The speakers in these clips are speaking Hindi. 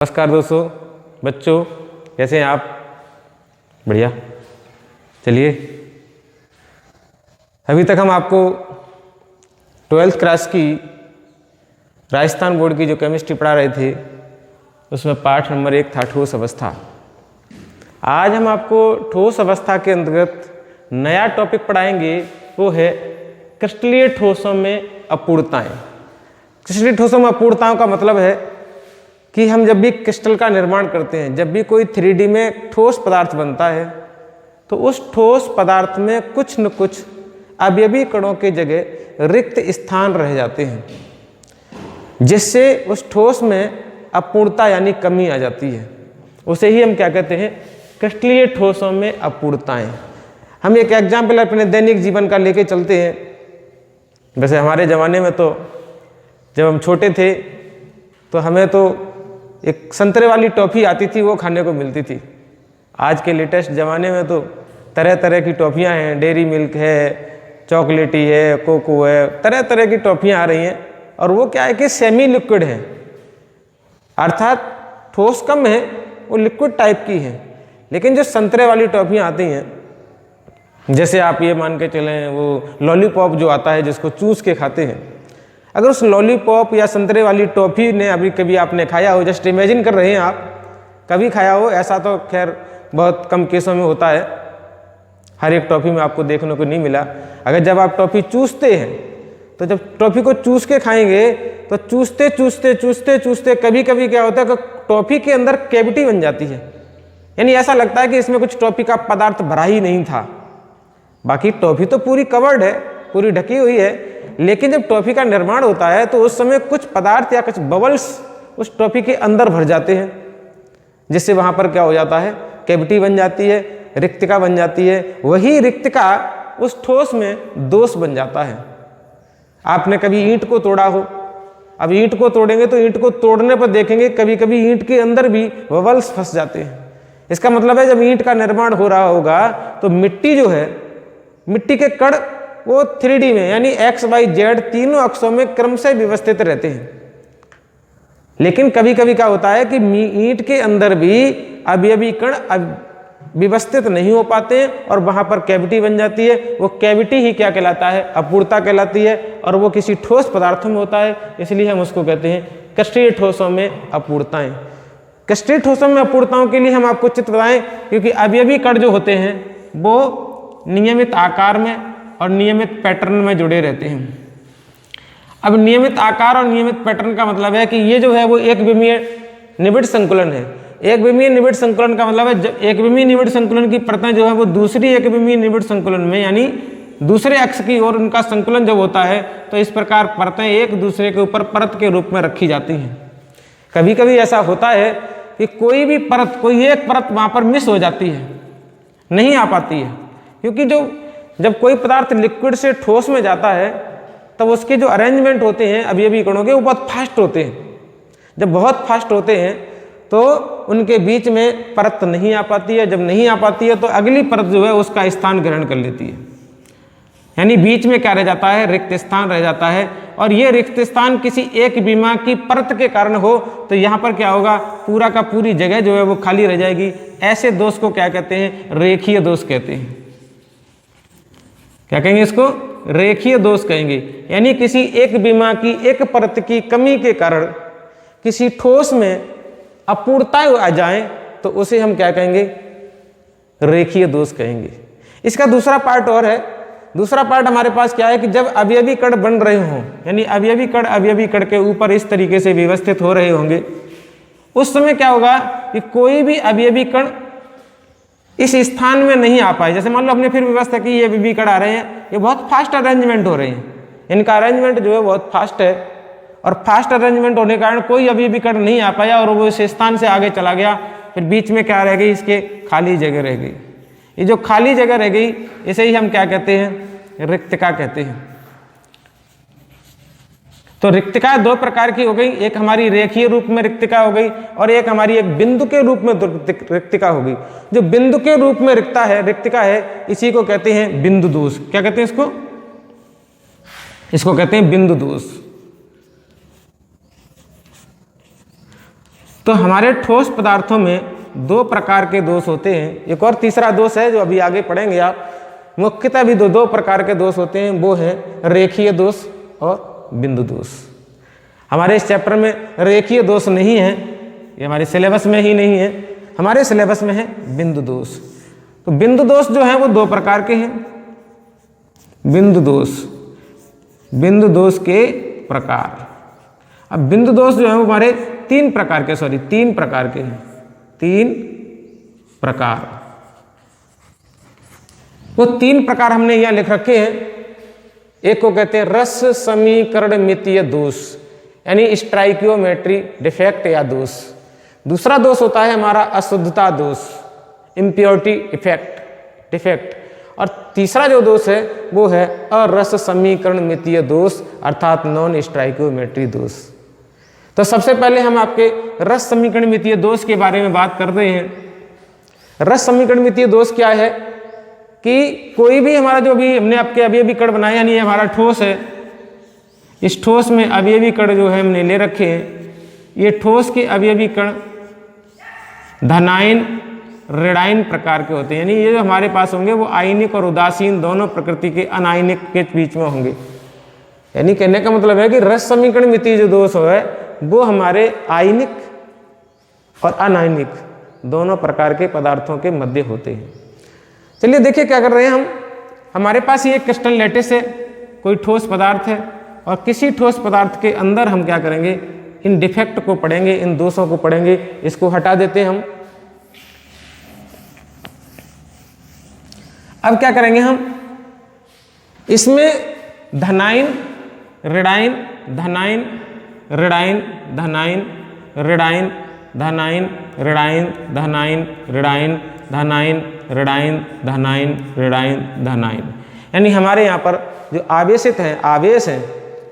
नमस्कार दोस्तों, बच्चों, कैसे हैं आप? बढ़िया। चलिए, अभी तक हम आपको 12th क्लास की राजस्थान बोर्ड की जो केमिस्ट्री पढ़ा रहे थे उसमें पाठ नंबर 1 था ठोस अवस्था। आज हम आपको ठोस अवस्था के अंतर्गत नया टॉपिक पढ़ाएंगे, वो है क्रिस्टलीय ठोसों में अपूर्णताएं। क्रिस्टलीय ठोसों में अपूर्णताओं का मतलब है कि हम जब भी क्रिस्टल का निर्माण करते हैं, जब भी कोई 3D में ठोस पदार्थ बनता है तो उस ठोस पदार्थ में कुछ न कुछ अवयवी कणों की जगह रिक्त स्थान रह जाते हैं, जिससे उस ठोस में अपूर्णता यानी कमी आ जाती है। उसे ही हम क्या कहते हैं? क्रिस्टलीय ठोसों में अपूर्णताएं। हम एक एग्जाम्पल अपने दैनिक जीवन का लेके चलते हैं। वैसे हमारे ज़माने में तो जब हम छोटे थे तो हमें तो एक संतरे वाली टॉफ़ी आती थी, वो खाने को मिलती थी। आज के लेटेस्ट ज़माने में तो तरह तरह की टॉफ़ियाँ हैं, डेयरी मिल्क है, चॉकलेटी है, कोको है, तरह तरह की टॉफ़ियाँ आ रही हैं। और वो क्या है कि सेमी लिक्विड है, अर्थात ठोस कम है, वो लिक्विड टाइप की है। लेकिन जो संतरे वाली टॉफ़ियाँ आती हैं, जैसे आप ये मान के चलें वो लॉलीपॉप जो आता है जिसको चूस के खाते हैं, अगर उस लॉलीपॉप या संतरे वाली टॉफ़ी ने अभी कभी आपने खाया हो, जस्ट इमेजिन कर रहे हैं आप, कभी खाया हो, ऐसा तो खैर बहुत कम केसों में होता है, हर एक टॉफ़ी में आपको देखने को नहीं मिला। अगर जब आप टॉफ़ी चूसते हैं तो जब टॉफ़ी को चूस के खाएंगे तो चूसते चूसते चूसते चूसते कभी कभी क्या होता है कि टॉफ़ी के अंदर कैविटी बन जाती है, यानी ऐसा लगता है कि इसमें कुछ टॉफ़ी का पदार्थ भरा ही नहीं था। बाकी टॉफ़ी तो पूरी कवर्ड है, पूरी ढकी हुई है, लेकिन जब टॉफ़ी का निर्माण होता है तो उस समय कुछ पदार्थ या कुछ बबल्स उस टॉफ़ी के अंदर भर जाते हैं, जिससे वहाँ पर क्या हो जाता है? कैविटी बन जाती है, रिक्तिका बन जाती है। वही रिक्तिका उस ठोस में दोष बन जाता है। आपने कभी ईंट को तोड़ा हो, अब ईंट को तोड़ेंगे तो ईंट को तोड़ने पर देखेंगे कभी कभी ईंट के अंदर भी बबल्स फंस जाते हैं। इसका मतलब है जब ईंट का निर्माण हो रहा होगा तो मिट्टी जो है, मिट्टी के कण वो 3D में यानी X, Y, Z तीनों अक्षों में क्रम से व्यवस्थित रहते हैं। लेकिन कभी कभी क्या होता है कि ईंट के अंदर भी अवयवी कण व्यवस्थित नहीं हो पाते हैं और वहां पर कैविटी बन जाती है। वो कैविटी ही क्या कहलाता है? अपूर्णता कहलाती है, और वो किसी ठोस पदार्थों में होता है, इसलिए हम उसको कहते हैं क्रिस्टलीय ठोसों में अपूर्णताएं। क्रिस्टलीय ठोसों में अपूर्णताओं के लिए हम आपको चित्र बताएं, क्योंकि अवयवी कण जो होते हैं वो नियमित आकार में और नियमित पैटर्न में जुड़े रहते हैं। अब नियमित आकार और नियमित पैटर्न का मतलब है कि ये जो है वो एक विमीय निबिड़ संकुलन है। एक विमीय निबिड़ संकुलन का मतलब है जब एक विमीय निबिड़ संकुलन की परतें जो है वो दूसरी एक विमीय निबिड़ संकुलन में यानी दूसरे अक्ष की ओर उनका संकुलन जब होता है तो इस प्रकार परतें एक दूसरे के ऊपर परत के रूप में रखी जाती हैं। कभी कभी ऐसा होता है कि कोई भी परत, कोई एक परत वहाँ पर मिस हो जाती है, नहीं आ पाती है, क्योंकि जब कोई पदार्थ लिक्विड से ठोस में जाता है तब उसके जो अरेंजमेंट होते हैं अवयवी कणों के वो बहुत फास्ट होते हैं। जब बहुत फास्ट होते हैं तो उनके बीच में परत नहीं आ पाती है। जब नहीं आ पाती है तो अगली परत जो है उसका स्थान ग्रहण कर लेती है, यानी बीच में क्या रह जाता है? रिक्त स्थान रह जाता है। और ये रिक्त स्थान किसी एक विमा की परत के कारण हो तो यहाँ पर क्या होगा? पूरा का पूरी जगह जो है वो खाली रह जाएगी। ऐसे दोष को क्या कहते हैं? रेखीय दोष कहते हैं। क्या कहेंगे इसको? रेखीय दोष कहेंगे। यानी किसी एक विमा की एक परत की कमी के कारण किसी ठोस में अपूर्णता आ जाए तो उसे हम क्या कहेंगे? रेखीय दोष कहेंगे। इसका दूसरा पार्ट और है। दूसरा पार्ट हमारे पास क्या है कि जब अवयवी कण बन रहे हों, यानी अवयवी कण के ऊपर इस तरीके से व्यवस्थित हो रहे होंगे, उस समय क्या होगा कि कोई भी अवयवी कण इस स्थान में नहीं आ पाए। जैसे मान लो हमने फिर व्यवस्था की, ये अवयवी कण आ रहे हैं, ये बहुत फास्ट अरेंजमेंट हो रहे हैं, इनका अरेंजमेंट जो है बहुत फास्ट है, और फास्ट अरेंजमेंट होने के कारण कोई अवयवी कण नहीं आ पाया और वो इस स्थान से आगे चला गया। फिर बीच में क्या रह गई? इसके खाली जगह रह गई। ये जो खाली जगह रह गई इसे ही हम क्या कहते हैं? रिक्तिका कहते हैं। तो रिक्तिका दो प्रकार की हो गई, एक हमारी रेखीय रूप में रिक्तिका हो गई और एक हमारी एक बिंदु के रूप में रिक्तिका हो गई। जो बिंदु के रूप में रिक्तिका है इसी को कहते हैं बिंदु दोष। क्या कहते हैं इसको? इसको कहते हैं बिंदु दोष। तो हमारे ठोस पदार्थों में दो प्रकार के दोष होते हैं। एक और तीसरा दोष है जो अभी आगे पढ़ेंगे आप। मुख्यतः भी दो प्रकार के दोष होते हैं, वो हैं रेखीय दोष और बिंदु दोष। हमारे इस चैप्टर में रेखीय दोष नहीं है, ये हमारे सिलेबस में ही नहीं है, हमारे सिलेबस में है बिंदु दोष। तो बिंदु दोष जो है वो दो प्रकार के हैं। बिंदु दोष के प्रकार। अब बिंदु दोष जो है वो हमारे तीन प्रकार के हैं। तीन प्रकार। वो तीन प्रकार हमने यहां लिख रखे हैं। एक को कहते हैं रस समीकरण मितीय दोष, यानी स्टाइकियोमेट्री डिफेक्ट या दोष। दूसरा दोष होता है हमारा अशुद्धता दोष, इम्प्योरिटी डिफेक्ट। और तीसरा जो दोष है वो है अरस समीकरण मितीय दोष, अर्थात नॉन स्टाइकियोमेट्री दोष। तो सबसे पहले हम आपके रस समीकरण मितीय दोष के बारे में बात कर रहे हैं। रस समीकरण मितीय दोष क्या है कि कोई भी हमारा जो भी हमने आपके अवयवी कण बनाया, यानी हमारा ठोस है, इस ठोस में अवयवी कण जो है हमने ले रखे हैं। ये ठोस के अवयवी कण धनायन ऋणायन प्रकार के होते हैं, यानी ये जो हमारे पास होंगे वो आयनिक और उदासीन दोनों प्रकृति के अनायनिक के बीच में होंगे। यानी कहने का मतलब है कि रस समीकरण मितीय जो दोष है वो हमारे आयनिक और अनायनिक दोनों प्रकार के पदार्थों के मध्य होते हैं। चलिए देखिए क्या कर रहे हैं हम। हमारे पास ये क्रिस्टल लैटिस है, कोई ठोस पदार्थ है, और किसी ठोस पदार्थ के अंदर हम क्या करेंगे, इन डिफेक्ट को पढ़ेंगे, इन दोषों को पढ़ेंगे। इसको हटा देते हैं हम। अब क्या करेंगे हम, इसमें धनायन ऋणायन धनायन ऋणायन धनायन ऋणायन धनायन ऋणायन धनायन ऋणायन धनायन ऋणायन धनायन ऋणायन धनायन, यानी हमारे यहाँ पर जो आवेशित हैं, आवेश हैं,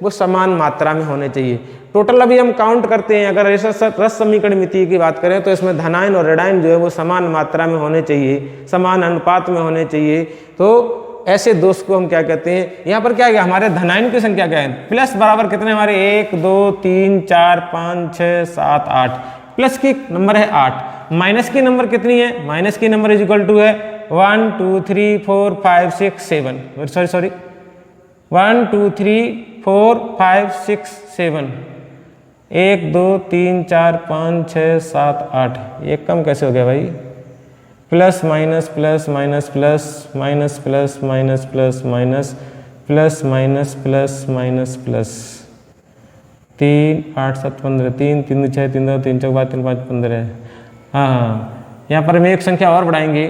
वो समान मात्रा में होने चाहिए। टोटल अभी हम काउंट करते हैं, अगर रस समीकरण मितीय की बात करें तो इसमें धनायन और ऋणायन जो है वो समान मात्रा में होने चाहिए, समान अनुपात में होने चाहिए। तो ऐसे दोष को हम क्या कहते हैं, यहाँ पर क्या है, हमारे धनायन की संख्या क्या है, प्लस बराबर कितने हमारे 1 2 3 4 5 6 7 8, प्लस की नंबर है 8, माइनस की नंबर कितनी है, माइनस की नंबर इज इक्वल टू है 1 2 3 4 5 6 7, सॉरी 1 2 3 4 5 6 7, 1 2 3 4 5 6 7 8, ये कम कैसे हो गया भाई, plus minus plus minus plus minus plus minus plus minus plus minus plus minus plus 3 8 7 15, 3 3 6 3 2 3 4 3 5 15। हाँ, यहाँ पर हम एक संख्या और बढ़ाएंगे,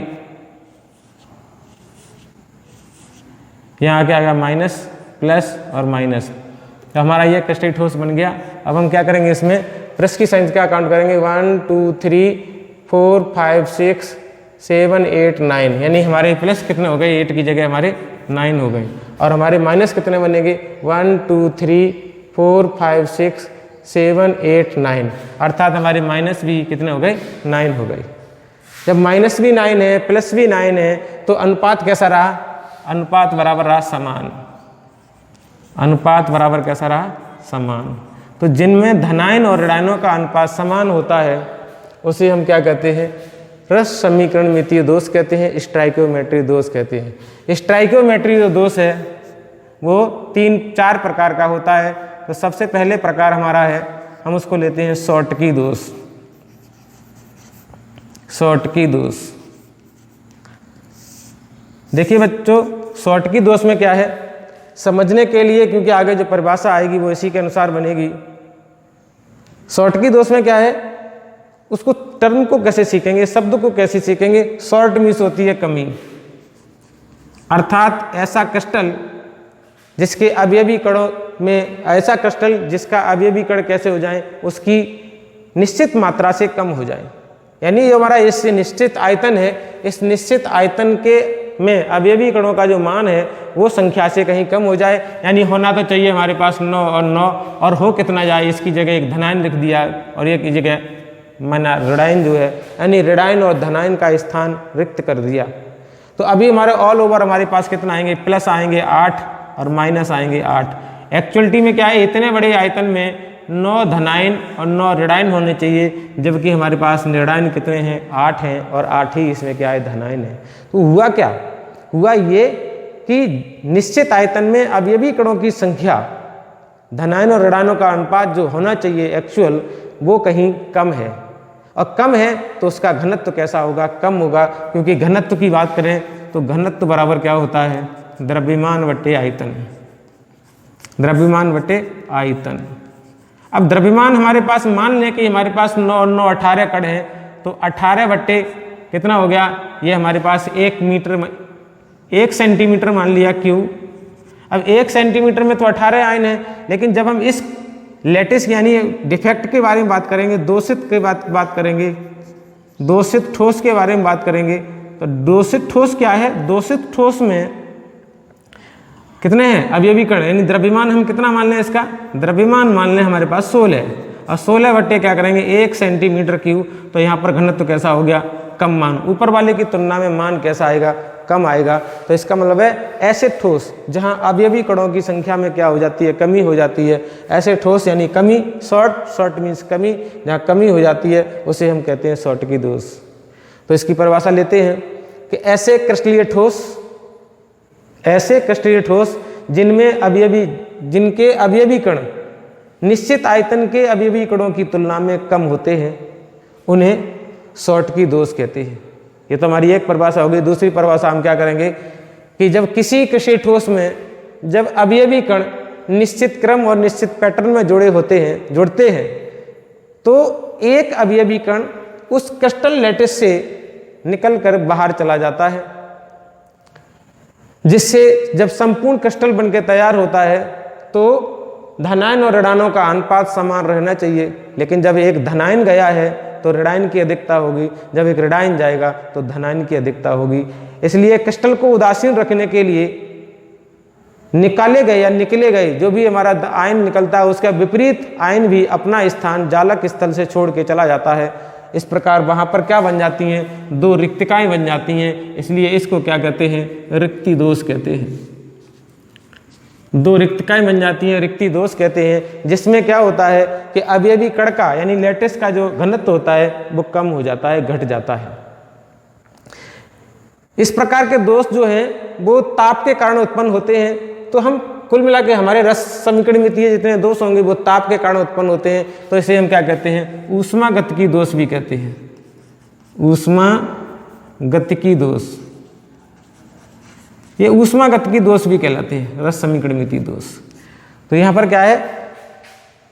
यहाँ क्या आ गया माइनस प्लस और माइनस, तो हमारा ये क्रिस्टल ठोस बन गया। अब हम क्या करेंगे, इसमें प्लस की संख्या काउंट करेंगे 1 2 3 4 5 6 7 8 9, यानी हमारे प्लस कितने हो गए, 8 की जगह हमारे 9 हो गए। और हमारे माइनस कितने बनेंगे, 1 2 3 4 5 6 7 8 9, अर्थात हमारे माइनस भी कितने हो गए, 9 हो गए। जब माइनस भी 9 है, प्लस भी 9 है, तो अनुपात कैसा रहा, अनुपात बराबर रहा समान। अनुपात बराबर कैसा रहा, समान। तो जिनमें धनायन और ऋणायनों का अनुपात समान होता है उसे हम क्या कहते हैं, रस समीकरण मितीय दोष कहते हैं, स्टाइकियोमेट्री दोष कहते हैं। स्टाइकियोमेट्री जो दोष है वो 3-4 प्रकार का होता है। तो सबसे पहले प्रकार हमारा है, हम उसको लेते हैं शॉर्टकी दोष। शॉर्टकी दोष, देखिए बच्चों, शॉर्टकी दोष में क्या है, समझने के लिए, क्योंकि आगे जो परिभाषा आएगी वो इसी के अनुसार बनेगी। शॉर्टकी दोष में क्या है, उसको टर्म को कैसे सीखेंगे, शब्द को कैसे सीखेंगे। शॉर्ट मीन्स होती है कमी, अर्थात ऐसा क्रिस्टल जिसके अवयवी कणों में, ऐसा क्रिस्टल जिसका अवयवी कण कैसे हो जाए, उसकी निश्चित मात्रा से कम हो जाए। यानी जो हमारा इससे निश्चित आयतन है, इस निश्चित आयतन के में अवयवी कणों का जो मान है वो संख्या से कहीं कम हो जाए। यानी होना तो चाहिए हमारे पास 9 और 9, और हो कितना जाए, इसकी जगह एक धनायन लिख दिया और एक जगह माना ऋणायन जो है, यानी ऋणायन और धनायन का स्थान रिक्त कर दिया। तो अभी हमारे ऑल ओवर हमारे पास कितना आएंगे, प्लस आएंगे 8 और माइनस आएंगे 8। एक्चुअलिटी में क्या है, इतने बड़े आयतन में 9 धनायन और 9 ऋणायन होने चाहिए, जबकि हमारे पास ऋणायन कितने हैं, 8 हैं, और 8 ही इसमें क्या है, धनायन है। तो हुआ क्या, हुआ ये कि निश्चित आयतन में अवयवी कणों की संख्या, धनायन और ऋणायनों का अनुपात जो होना चाहिए एक्चुअल, वो कहीं कम है, और कम है तो उसका घनत्व कैसा होगा, कम होगा, क्योंकि घनत्व की बात करें तो घनत्व बराबर क्या होता है, द्रव्यमान बट्टे आयतन, द्रव्यमान बट्टे आयतन। अब द्रव्यमान हमारे पास, मान लें कि हमारे पास 9 और 9 18 कण हैं, तो 18 बट्टे कितना हो गया, ये हमारे पास 1 सेंटीमीटर मान लिया क्यूब। अब 1 सेंटीमीटर में तो 18 आयन है, लेकिन जब हम इस लैटिस यानी डिफेक्ट के बारे में बात करेंगे, दोषित के बात करेंगे, दोषित ठोस के बारे में बात करेंगे, तो दोषित ठोस क्या है, दोषित ठोस में कितने हैं अवयवी कण, यानी द्रव्यमान हम कितना मान लें, इसका द्रव्यमान मान लें हमारे पास 16, और 16 बट्टे क्या करेंगे 1 सेंटीमीटर क्यूब, तो यहाँ पर घनत्व कैसा हो गया, कम मान, ऊपर वाले की तुलना में मान कैसा आएगा, कम आएगा। तो इसका मतलब है ऐसे ठोस जहाँ अवयवी कणों की संख्या में क्या हो जाती है, कमी हो जाती है, ऐसे ठोस यानी कमी, शॉर्ट मीन्स कमी, जहाँ कमी हो जाती है उसे हम कहते हैं शॉर्टकी दोष। तो इसकी परिभाषा लेते हैं कि ऐसे क्रिस्टलीय ठोस जिनके अवयवी कण निश्चित आयतन के अवयवी कणों की तुलना में कम होते हैं, उन्हें शॉर्टकी दोष कहते हैं। ये तो हमारी एक परिभाषा होगी। दूसरी परिभाषा हम क्या करेंगे कि जब किसी ठोस में जब अवयवी कण निश्चित क्रम और निश्चित पैटर्न में जुड़ते हैं, तो एक अवयवी कण उस क्रिस्टल लैटिस से निकलकर बाहर चला जाता है, जिससे जब संपूर्ण क्रिस्टल बनकर तैयार होता है तो धनायन और ऋणायनों का अनुपात समान रहना चाहिए। लेकिन जब एक धनायन गया है तो ऋणायन की अधिकता होगी, जब एक ऋणायन जाएगा तो धनायन की अधिकता होगी। इसलिए क्रिस्टल को उदासीन रखने के लिए निकाले गए या निकले गए जो भी हमारा आयन निकलता है, उसका विपरीत आयन भी अपना स्थान जालक स्थल से छोड़ के चला जाता है। इस प्रकार वहाँ पर क्या बन जाती हैं, 2 रिक्तिकाएं बन जाती हैं। इसलिए इसको क्या कहते हैं, रिक्ति दोष कहते हैं। 2 रिक्तिकाएं बन जाती हैं, रिक्ति दोष कहते हैं, जिसमें क्या होता है कि अवयवी कण का यानी लैटिस का जो घनत्व होता है वो कम हो जाता है, घट जाता है। इस प्रकार के दोष जो हैं वो ताप के कारण उत्पन्न होते हैं। तो हम कुल मिला के हमारे रस समीकरणमितीय जितने दोष होंगे वो ताप के कारण उत्पन्न होते हैं। तो इसे हम क्या कहते हैं, ऊष्मागतिकी दोष भी कहते हैं, ऊष्मागतिकी दोष। ये ऊष्मागतिकी दोष भी कहलाते हैं, रस समीकरणमितीय दोष। तो यहाँ पर क्या है,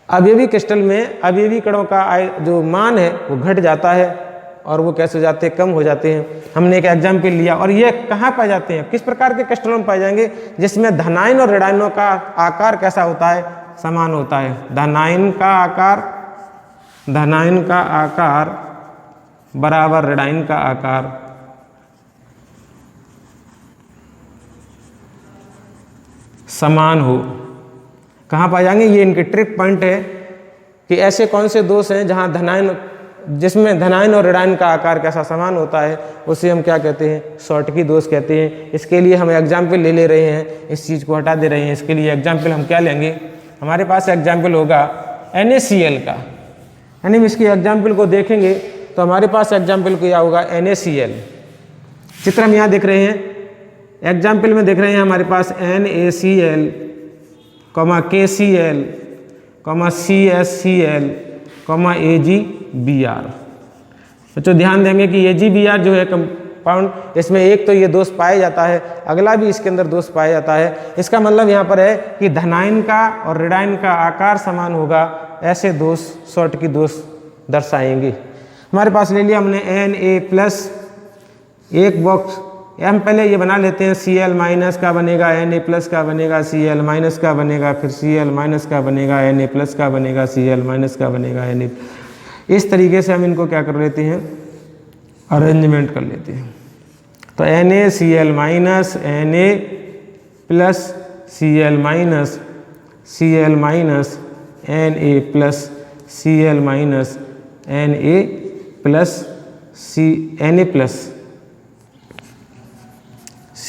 अवयवी क्रिस्टल में अवयवी कणों का जो मान है वो घट जाता है, और वो कैसे हो जाते हैं, कम हो जाते हैं। हमने एक एग्जाम्पल लिया, और ये कहाँ पाए जाते हैं, किस प्रकार के क्रिस्टलों में पाए जाएंगे, जिसमें धनायन और ऋणायनों का आकार कैसा होता है, समान होता है। धनायन का आकार बराबर ऋणायन का आकार समान हो। कहाँ पाए जाएंगे, ये इनके ट्रिक पॉइंट है कि ऐसे कौन से दोष हैं जहाँ जिसमें धनायन और ऋणायन का आकार कैसा समान होता है, उसे हम क्या कहते हैं, शॉर्टकी दोष कहते हैं। इसके लिए हम एग्जाम्पल ले रहे हैं, इस चीज़ को हटा दे रहे हैं। इसके लिए एग्जाम्पल हम क्या लेंगे, हमारे पास एग्जाम्पल होगा NaCl का, यानी इसकी एग्जाम्पल को देखेंगे तो हमारे पास एग्जाम्पल क्या होगा, NaCl। चित्र हम यहाँ देख रहे हैं, एग्जाम्पल में देख रहे हैं हमारे पास NaCl, KCl, CSCl, AgBr। बच्चों ध्यान देंगे कि AgBr जो है कंपाउंड, इसमें एक तो ये दोष पाया जाता है, अगला भी इसके अंदर दोष पाया जाता है। इसका मतलब यहाँ पर है कि धनायन का और ऋणायन का आकार समान होगा, ऐसे दोष शॉर्टकी दोष दर्शाएंगे। हमारे पास ले लिया हमने Na+, एक बॉक्स, हम पहले ये बना लेते हैं, Cl- का बनेगा, Na+ का बनेगा, Cl- का बनेगा, फिर Cl- का बनेगा, Na+ का बनेगा, Cl- का बनेगा, Na। इस तरीके से हम इनको क्या कर लेते हैं, अरेंजमेंट कर लेते हैं। तो Na Cl-, Na+, Cl-, Cl-, Na+, Cl-, Na+,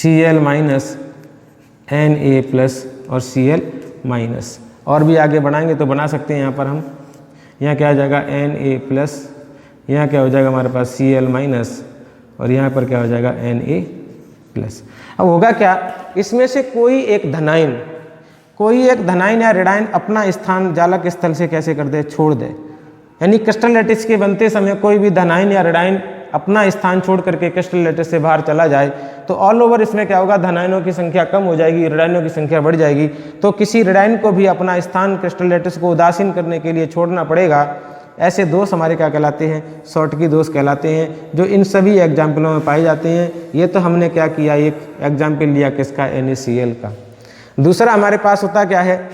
Cl-, Na+ और Cl-। और भी आगे बढ़ाएंगे तो बना सकते हैं। यहाँ पर हम, यहाँ क्या हो जाएगा Na+, यहाँ क्या हो जाएगा हमारे पास Cl- और यहाँ पर क्या हो जाएगा Na+। अब होगा क्या, इसमें से कोई एक धनायन या ऋणायन अपना स्थान जालक स्थल से कैसे कर दे, छोड़ दे। यानी क्रिस्टल लैटिस के बनते समय कोई भी धनायन या ऋणायन अपना स्थान छोड़ करके क्रिस्टल लैटिस से बाहर चला जाए तो ऑल ओवर इसमें क्या होगा, धनायनों की संख्या कम हो जाएगी, ऋणायनों की संख्या बढ़ जाएगी। तो किसी ऋणायन को भी अपना स्थान क्रिस्टल लैटिस को उदासीन करने के लिए छोड़ना पड़ेगा। ऐसे दोष हमारे क्या कहलाते हैं, शॉर्टकी दोष कहलाते हैं, जो इन सभी एग्जाम्पलों में पाए जाते हैं। ये तो हमने क्या किया, एक एग्जाम्पल लिया किसका, NaCl का। दूसरा हमारे पास होता क्या है,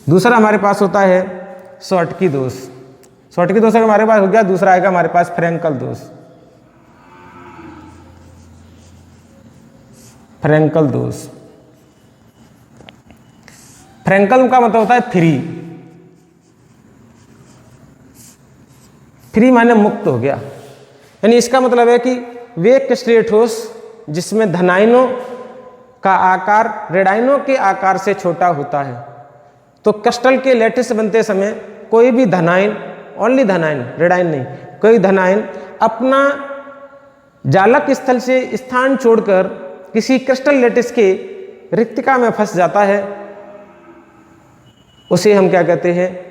दूसरा हमारे पास होता है शॉर्टकी दोष। शॉर्टकी दोष हमारे पास हो गया। दूसरा आएगा हमारे पास फ्रैंकल दोष। फ्रैंकल दोष, फ्रैंकल का मतलब होता है फ्री। फ्री माने मुक्त हो गया, यानी इसका मतलब है कि वे क्रिस्टलीय ठोस जिसमें धनायनों का आकार ऋणायनों के आकार से छोटा होता है। तो क्रिस्टल के लैटिस बनते समय कोई भी धनायन, ओनली धनायन, ऋणायन नहीं, कोई धनायन अपना जालक स्थल से स्थान छोड़कर किसी क्रिस्टल लैटिस के रिक्तिका में फंस जाता है, उसे हम क्या कहते हैं,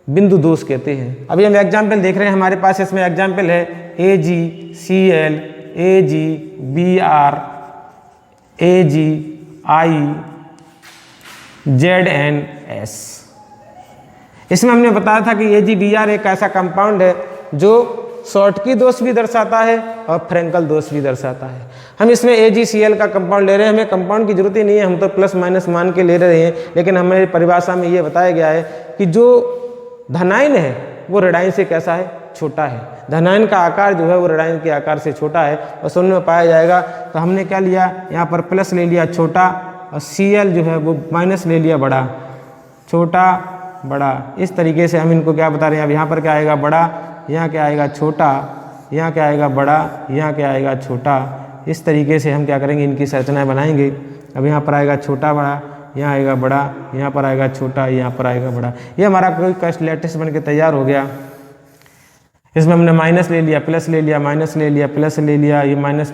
बिंदु दोष कहते हैं। अभी हम एग्जाम्पल देख रहे हैं, हमारे पास इसमें एग्जाम्पल है AgCl, AgBr, AgIZNS। इसमें हमने बताया था कि AgBr एक ऐसा कंपाउंड है जो शॉर्टकी दोष भी दर्शाता है और फ्रैंकल दोष भी दर्शाता है। हम इसमें AgCl का कंपाउंड ले रहे हैं, हमें कंपाउंड की जरूरत ही नहीं है, हम तो प्लस माइनस मान के ले रहे हैं। लेकिन हमें परिभाषा में ये बताया गया है कि जो धनायन है वो ऋणायन से कैसा है, छोटा है। धनायन का आकार जो है वो ऋणायन के आकार से छोटा है और शून्य में पाया जाएगा। तो हमने क्या लिया, यहाँ पर प्लस ले लिया छोटा, और Cl जो है वो माइनस ले लिया बड़ा, छोटा बड़ा। इस तरीके से हम इनको क्या बता रहे हैं, अब यहाँ पर क्या आएगा, बड़ा, यहाँ क्या आएगा, छोटा, यहाँ क्या आएगा, बड़ा, यहाँ क्या आएगा, छोटा। इस तरीके से हम क्या करेंगे, इनकी संरचनाएं बनाएंगे। अब यहाँ पर आएगा छोटा बड़ा, यहाँ आएगा बड़ा, यहाँ पर आएगा छोटा, यहाँ पर आएगा बड़ा। ये हमारा कोई क्रिस्टल लैटिस बन के तैयार हो गया। इसमें हमने माइनस ले लिया, प्लस ले लिया, माइनस ले लिया, प्लस ले लिया, ये माइनस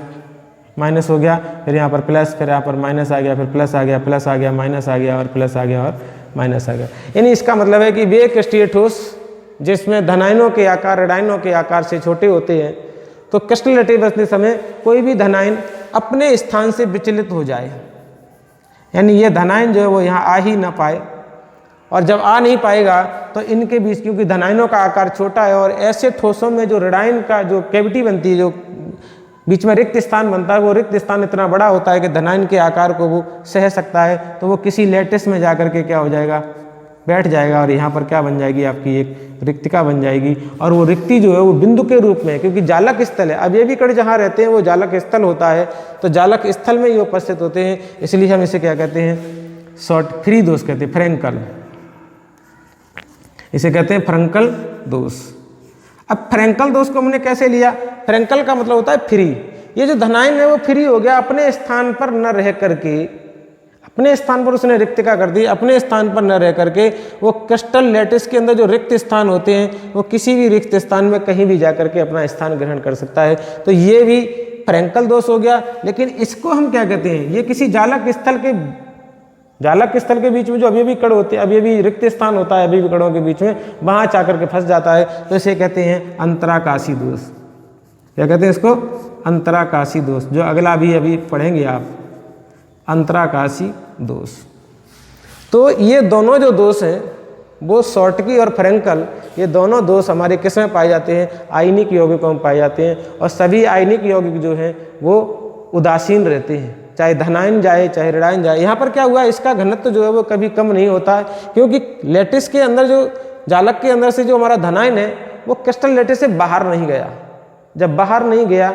माइनस हो गया, फिर यहाँ पर प्लस, फिर यहाँ पर माइनस आ गया, फिर प्लस आ गया, प्लस आ गया, माइनस आ गया और प्लस आ गया और माइनस आ गया। यानी इसका मतलब है कि वे क्रिस्टलीय ठोस जिसमें धनायनों के आकार ऋणायनों के आकार से छोटे होते हैं, तो क्रिस्टल लैटिस बनते समय कोई भी धनायन अपने स्थान से विचलित हो जाए, यानी ये धनायन जो है वो यहाँ आ ही ना पाए, और जब आ नहीं पाएगा तो इनके बीच, क्योंकि धनायनों का आकार छोटा है और ऐसे ठोसों में जो ऋणायन का जो कैविटी बनती है, जो बीच में रिक्त स्थान बनता है, वो रिक्त स्थान इतना बड़ा होता है कि धनायन के आकार को वो सह सकता है। तो वो किसी लैटिस में जाकर के क्या हो जाएगा, बैठ जाएगा, और यहाँ पर क्या बन जाएगी, आपकी एक रिक्तिका बन जाएगी। और वो रिक्ति जो है वो बिंदु के रूप में, क्योंकि जालक स्थल है, अब ये भी कण जहाँ रहते हैं वो जालक स्थल होता है, तो जालक स्थल में ये उपस्थित होते हैं, इसलिए हम इसे क्या कहते हैं, शॉर्ट फ्री दोष कहते हैं, फ्रैंकल, इसे कहते हैं फ्रैंकल दोष। अब फ्रैंकल दोष को हमने कैसे लिया, फ्रैंकल का मतलब होता है फ्री। ये जो धनायन है वो फ्री हो गया, अपने स्थान पर न रह करके, अपने स्थान पर उसने रिक्तिका कर दी, अपने स्थान पर न रह करके वो क्रिस्टल लैटिस के अंदर जो रिक्त स्थान होते हैं वो किसी भी रिक्त स्थान में कहीं भी जाकर के अपना स्थान ग्रहण कर सकता है। तो ये भी फ्रैंकल दोष हो गया। लेकिन इसको हम क्या कहते हैं, ये किसी जालक स्थल के बीच में जो अभी भी कण होते हैं, अभी भी रिक्त स्थान होता है अभी भी कणों के बीच में, वहाँ जाकर के फंस जाता है, तो इसे कहते हैं अंतराकाशी दोष। क्या कहते हैं इसको, अंतराकाशी दोष, जो अगला भी अभी पढ़ेंगे आप, अंतराकाशी दोष। तो ये दोनों जो दोष हैं वो शॉर्टकी और फ्रैंकल, ये दोनों दोष हमारे किस में पाए जाते हैं, आयनिक यौगिकों में पाए जाते हैं। और सभी आयनिक यौगिक जो हैं वो उदासीन रहते हैं, चाहे धनायन जाए चाहे ऋणायन जाए। यहाँ पर क्या हुआ, इसका घनत्व जो है वो कभी कम नहीं होता है, क्योंकि लैटिस के अंदर जो जालक के अंदर से जो हमारा धनायन है वो क्रिस्टल लैटिस से बाहर नहीं गया। जब बाहर नहीं गया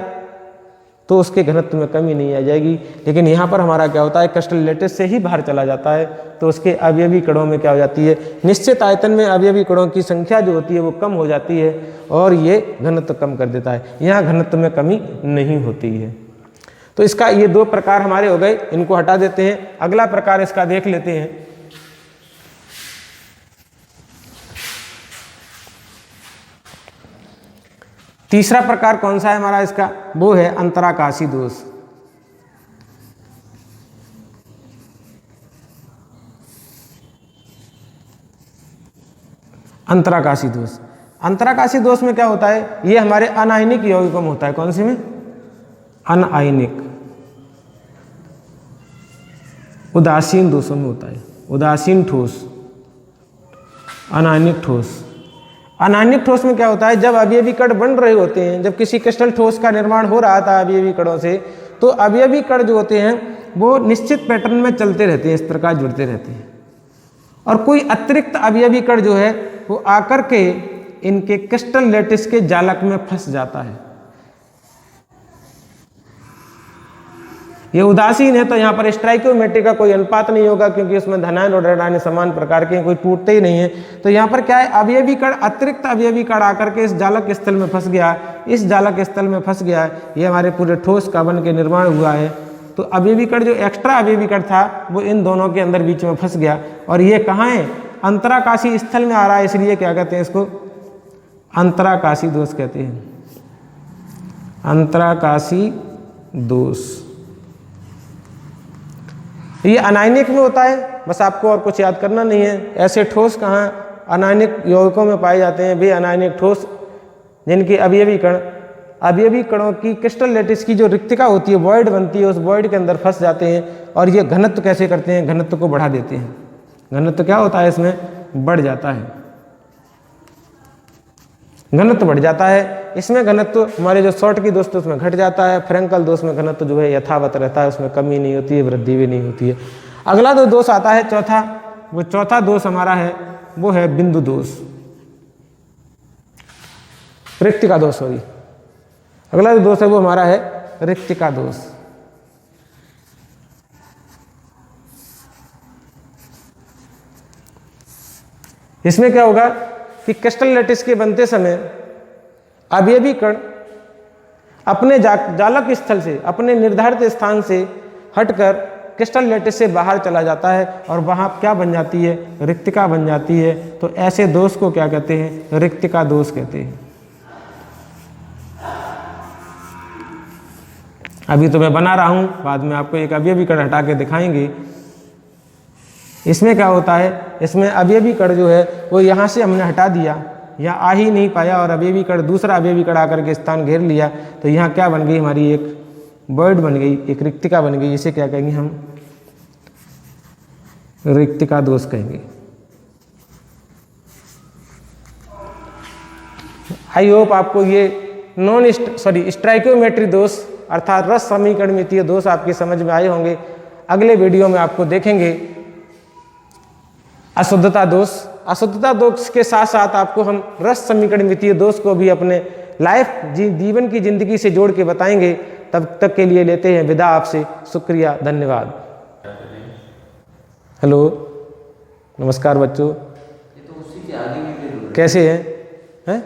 तो उसके घनत्व में कमी नहीं आ जाएगी। लेकिन यहाँ पर हमारा क्या होता है, क्रिस्टल लैटिस से ही बाहर चला जाता है, तो उसके अवयवी कणों में क्या हो जाती है, निश्चित आयतन में अवयवी कणों की संख्या जो होती है वो कम हो जाती है और ये घनत्व कम कर देता है। यहाँ घनत्व में कमी नहीं होती है। तो इसका ये दो प्रकार हमारे हो गए, इनको हटा देते हैं। अगला प्रकार इसका देख लेते हैं। तीसरा प्रकार कौन सा है हमारा इसका, वो है अंतराकाशी दोष। अंतराकाशी दोष, अंतराकाशी दोष में क्या होता है, ये हमारे अनायनिक यौगिकों में होता है। कौन सी में, अनायनिक उदासीन दोषों में होता है। उदासीन ठोस, अनायनिक ठोस। अनायनिक ठोस में क्या होता है, जब अवयवी कण बन रहे होते हैं, जब किसी क्रिस्टल ठोस का निर्माण हो रहा था अवयवी कणों से, तो अवयवी कण जो होते हैं वो निश्चित पैटर्न में चलते रहते हैं, इस प्रकार जुड़ते रहते हैं, और कोई अतिरिक्त अवयवी कण जो है वो आकर के इनके क्रिस्टल लैटिस के जालक में फंस जाता है। ये उदासीन है तो यहाँ पर स्टाइकियोमेट्री का कोई अनुपात नहीं होगा, क्योंकि उसमें धनायन और ऋणायन समान प्रकार के, कोई टूटते ही नहीं है। तो यहाँ पर क्या है, अवयवी कण, अतिरिक्त अवयवी कण आकर के इस जालक स्थल में फंस गया, इस जालक स्थल में फंस गया, ये हमारे पूरे ठोस का बन के निर्माण हुआ है। तो अवयवी कण जो एक्स्ट्रा अवयवी कण था वो इन दोनों के अंदर बीच में फंस गया, और ये कहाँ है, अंतराकाशी स्थल में आ रहा है, इसलिए क्या कहते हैं इसको, अंतराकाशी दोष कहते हैं। अंतराकाशी दोष ये अनायनिक में होता है, बस आपको और कुछ याद करना नहीं है। ऐसे ठोस कहाँ अनायनिक यौगिकों में पाए जाते हैं, वे अनायनिक ठोस जिनकी अवयवी कण, अवयवी कणों की क्रिस्टल लैटिस की जो रिक्तिका होती है, वॉइड बनती है, उस वॉइड के अंदर फंस जाते हैं, और ये घनत्व कैसे करते हैं, घनत्व को बढ़ा देते हैं। घनत्व क्या होता है, इसमें बढ़ जाता है, घनत्व बढ़ जाता है। इसमें घनत्व हमारे जो शॉर्ट की दोस्त उसमें घट जाता है, फ्रैंकल दोष में घनत्व जो है यथावत रहता है, उसमें कमी नहीं होती है, वृद्धि भी नहीं होती है। अगला जो दोष आता है चौथा, वो चौथा दोष हमारा है वो है बिंदु दोष, रिक्तिका दोष। सॉरी, अगला जो दोष है वो हमारा है रिक्तिका दोष। इसमें क्या होगा कि क्रिस्टल लैटिस के बनते समय अवयवी कण अपने जालक स्थल से, अपने निर्धारित स्थान से हटकर क्रिस्टल लैटिस से बाहर चला जाता है, और वहाँ क्या बन जाती है, रिक्तिका बन जाती है। तो ऐसे दोष को क्या कहते हैं, रिक्तिका दोष कहते हैं। अभी तो मैं बना रहा हूँ, बाद में आपको एक अवयवी कण हटा के दिखाएंगे। इसमें क्या होता है, इसमें अवयवी कण जो है वो यहाँ से हमने हटा दिया, यहाँ आ ही नहीं पाया, और अवयवी कण, दूसरा अवयवी कण आकर के स्थान घेर लिया, तो यहाँ क्या बन गई, हमारी एक वॉइड बन गई, एक रिक्तिका बन गई। इसे क्या कहेंगे हम, रिक्तिका दोष कहेंगे। आई होप आपको ये स्टाइकियोमेट्री दोष अर्थात रस समीकरणमितीय दोष आपकी समझ में आए होंगे। अगले वीडियो में आपको देखेंगे अशुद्धता दोष। अशुद्धता दोष के साथ साथ आपको हम रस समीकरणमितीय दोष को भी अपने लाइफ जीवन की जिंदगी से जोड़ के बताएंगे। तब तक के लिए लेते हैं विदा आपसे। शुक्रिया, धन्यवाद। हेलो, नमस्कार बच्चों। ये तो उसी के आगे भी कैसे हैं?